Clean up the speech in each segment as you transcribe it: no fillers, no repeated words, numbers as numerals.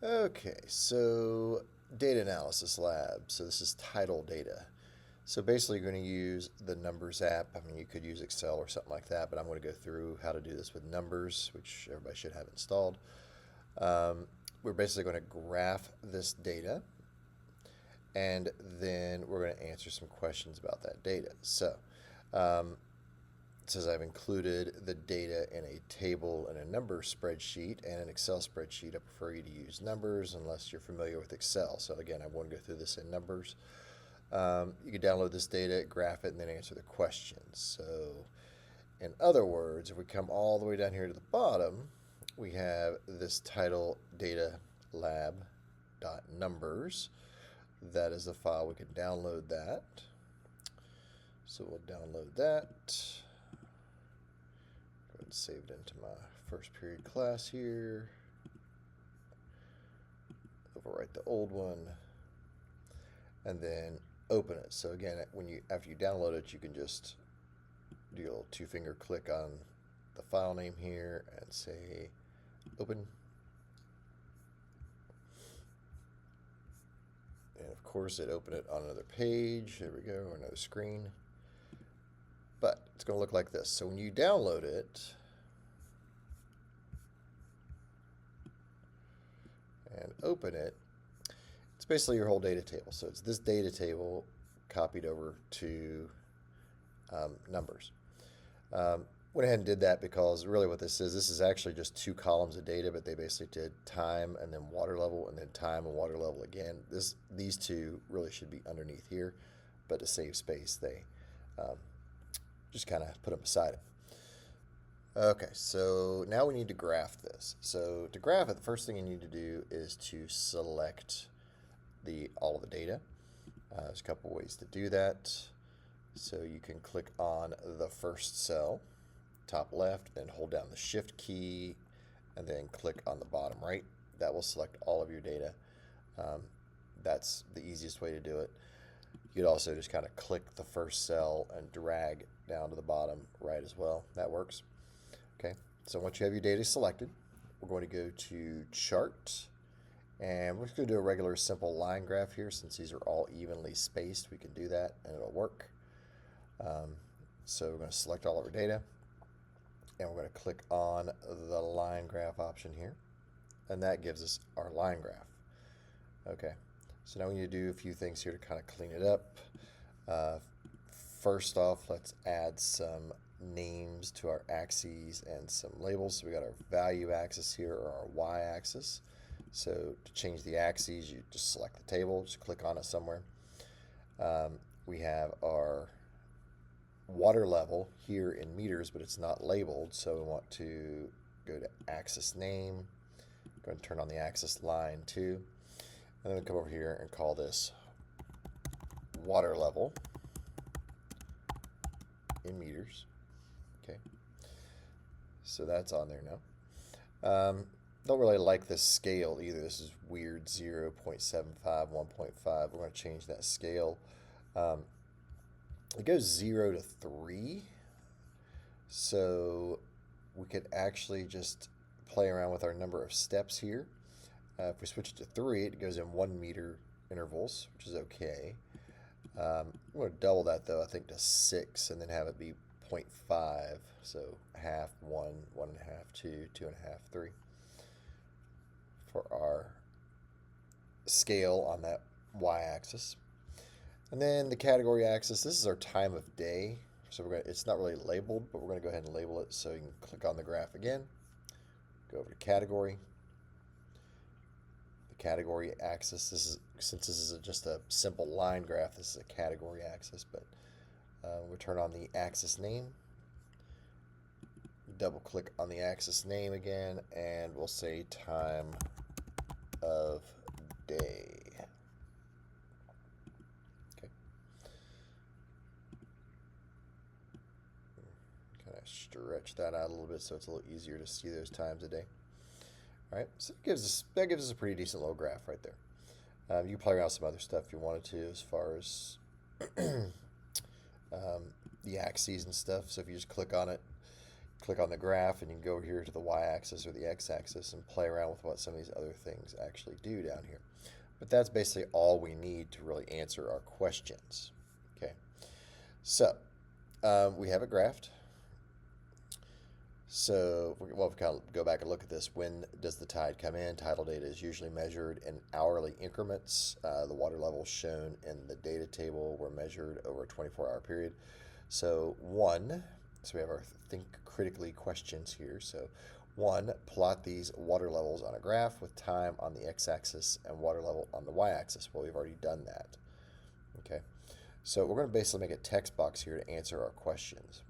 Okay, so data analysis lab. So this is Tidal Data. So basically you're going to use the Numbers app. I mean, you could use Excel or something like that, but I'm going to go through how to do this with Numbers, which everybody should have installed. We're basically going to graph this data, and then we're going to answer some questions about that data. So it says I've included the data in a table in a number spreadsheet and an Excel spreadsheet. I prefer you to use Numbers unless you're familiar with Excel. So again, I want to go through this in Numbers. You can download this data, graph it, and then answer the questions. So in other words, if we come all the way down here to the bottom, we have this Tidal Data Lab .numbers. That is the file. We can download that. So we'll download that. Go ahead and save it into my first period class here. Overwrite the old one, and then open it. So again, after you download it, you can just do a little two-finger click on the file name here and say open. And of course, it opened it on another page. There we go, or another screen. But it's going to look like this. So when you download it and open it, it's basically your whole data table. So it's this data table copied over to Numbers. Went ahead and did that because really what this is actually just two columns of data, but they basically did time and then water level and then time and water level again. These two really should be underneath here, but to save space, they just kind of put them beside it. Okay, so now we need to graph this. So to graph it, the first thing you need to do is to select all of the data. There's a couple ways to do that. So you can click on the first cell, top left, then hold down the Shift key, and then click on the bottom right. That will select all of your data. That's the easiest way to do it. You could also just kind of click the first cell and drag down to the bottom right as well. That works. Okay, so once you have your data selected, we're going to go to Chart, and we're just going to do a regular simple line graph here. Since these are all evenly spaced, we can do that and it'll work. So we're going to select all of our data, and we're going to click on the line graph option here, and that gives us our line graph. Okay, so now we need to do a few things here to kind of clean it up. First off, let's add some names to our axes and some labels. So we got our value axis here, or our y-axis. So to change the axes, you just select the table, just click on it somewhere. We have our water level here in meters, but it's not labeled, so we want to go to axis name, go and turn on the axis line too, and then we come over here and call this water level in meters. Okay, so that's on there now. Don't really like this scale either. This is weird, 0.75, 1.5. We're going to change that scale. It goes 0 to 3, so we could actually just play around with our number of steps here. If we switch it to 3, it goes in 1 meter intervals, which is okay. I'm going to double that though, I think, to 6, and then have it be 0.5, so half, 1, 1.5, 2, 2.5, 3 for our scale on that y-axis. And then the category axis, this is our time of day. So it's not really labeled, but we're going to go ahead and label it. So you can click on the graph again, go over to category. The category axis, since this is just a simple line graph, this is a category axis, but we'll turn on the axis name. Double click on the axis name again, and we'll say time of day. Stretch that out a little bit so it's a little easier to see those times a day. All right, so that gives us a pretty decent little graph right there. You can play around with some other stuff if you wanted to, as far as the axes and stuff. So if you just click on it, click on the graph, and you can go over here to the y-axis or the x-axis and play around with what some of these other things actually do down here. But that's basically all we need to really answer our questions. Okay, so we have it graphed. So, well, if we kind of go back and look at this, when does the tide come in? Tidal data is usually measured in hourly increments. The water levels shown in the data table were measured over a 24-hour period. So we have our think critically questions here. So 1, plot these water levels on a graph with time on the x-axis and water level on the y-axis. Well, we've already done that. Okay, so we're going to basically make a text box here to answer our questions.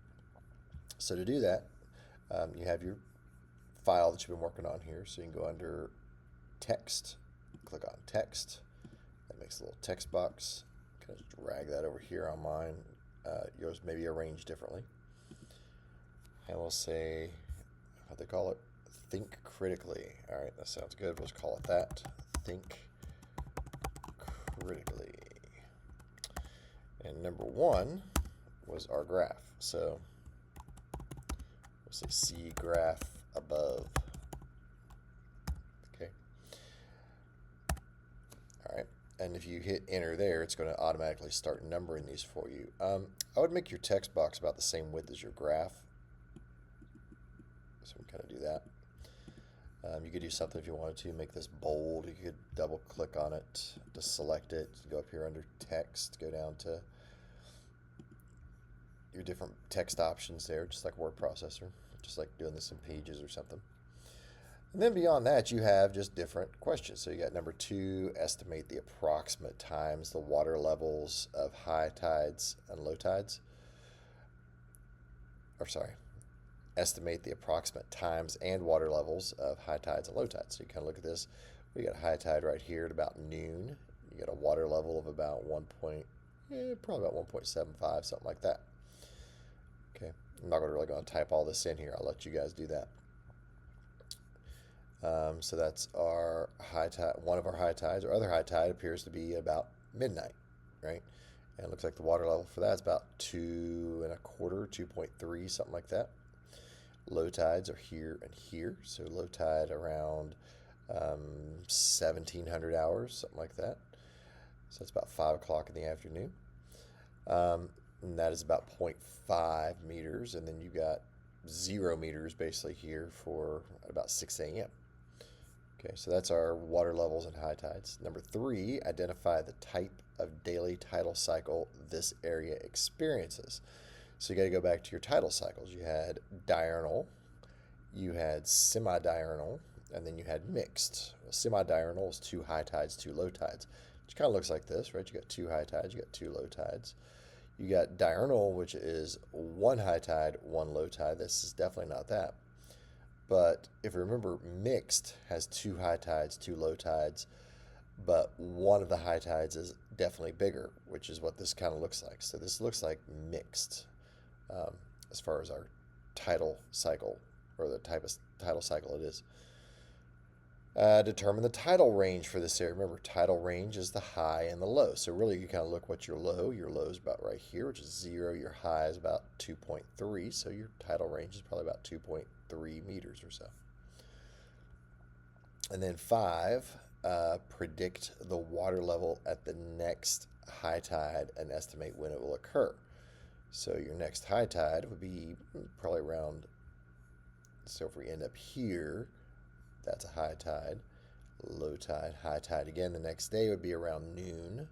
So to do that, you have your file that you've been working on here. So you can go under text, click on text. That makes a little text box. Kind of drag that over here on mine. Yours may be arranged differently. And we'll say, how they call it? Think critically. All right, that sounds good. We'll just call it that. Think critically. And number 1 was our graph. So we'll say see graph above. Okay. All right. And if you hit enter there, it's going to automatically start numbering these for you. I would make your text box about the same width as your graph. So we kind of do that. You could do something if you wanted to. Make this bold. You could double click on it to select it. Go up here under text. Go down to your different text options there, just like word processor. Just like doing this in Pages or something. And then beyond that, you have just different questions. So you got number 2, estimate the approximate times the water levels of high tides and low tides. Or sorry, estimate the approximate times and water levels of high tides and low tides. So you kind of look at this. We got a high tide right here at about noon. You got a water level of about probably about 1.75, something like that. Okay, I'm not really going to type all this in here. I'll let you guys do that. So that's our high tide. One of our high tides. Our other high tide appears to be about midnight, right? And it looks like the water level for that is about 2.25, 2.3, something like that. Low tides are here and here. So low tide around 1700 hours, something like that. So that's about 5 o'clock in the afternoon. And that is about 0.5 meters. And then you got 0 meters basically here for about 6 a.m. Okay, so that's our water levels and high tides. Number 3, identify the type of daily tidal cycle this area experiences. So you got to go back to your tidal cycles. You had diurnal, you had semidiurnal, and then you had mixed. Well, semidiurnal is 2 high tides, 2 low tides, which kind of looks like this, right? You got 2 high tides, you got 2 low tides. You got diurnal, which is 1 high tide, 1 low tide. This is definitely not that. But if you remember, mixed has 2 high tides, 2 low tides, but one of the high tides is definitely bigger, which is what this kind of looks like. So this looks like mixed as far as our tidal cycle, or the type of tidal cycle it is. Determine the tidal range for this area. Remember, tidal range is the high and the low. So really, you kind of look what your low is about right here, which is 0. Your high is about 2.3. So your tidal range is probably about 2.3 meters or so. And then 5, predict the water level at the next high tide and estimate when it will occur. So your next high tide would be probably around, so if we end up here, that's a high tide. Low tide, high tide again the next day would be around noon.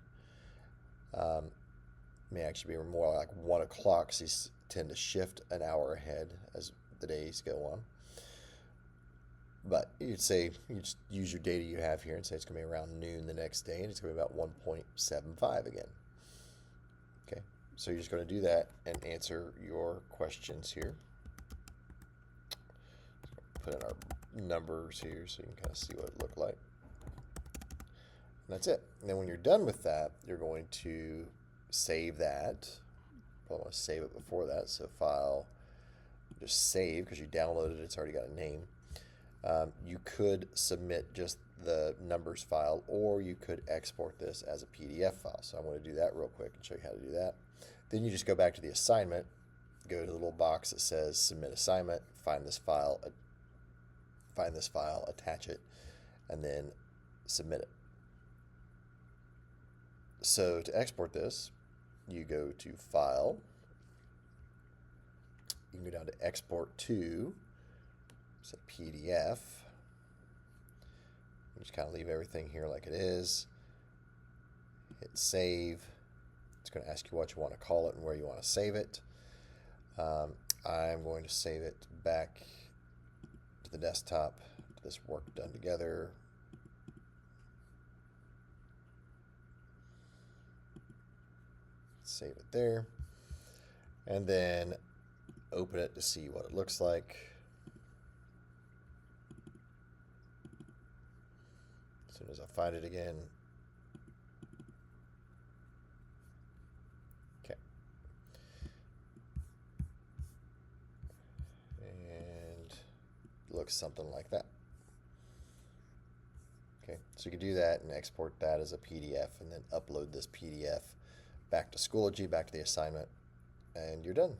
May actually be more like 1 o'clock, so these tend to shift an hour ahead as the days go on. But you'd say, you just use your data you have here and say it's going to be around noon the next day, and it's going to be about 1.75 again. Okay, so you're just going to do that and answer your questions here. Put in our numbers here so you can kind of see what it looked like. And that's it. And then when you're done with that, you're going to save that. Probably want to save it before that. So file, just save because you downloaded it. It's already got a name. You could submit just the numbers file, or you could export this as a PDF file. So I'm going to do that real quick and show you how to do that. Then you just go back to the assignment go to the little box that says Submit Assignment, find this file, attach it, and then submit it. So to export this, you go to File. You can go down to Export to, it's a PDF. You just kind of leave everything here like it is. Hit Save. It's going to ask you what you want to call it and where you want to save it. I'm going to save it back to the desktop, to this work done together. Save it there. And then open it to see what it looks like. As soon as I find it again. Okay. And it looks something like that. Okay, so you can do that and export that as a PDF and then upload this PDF back to Schoology, back to the assignment, and you're done.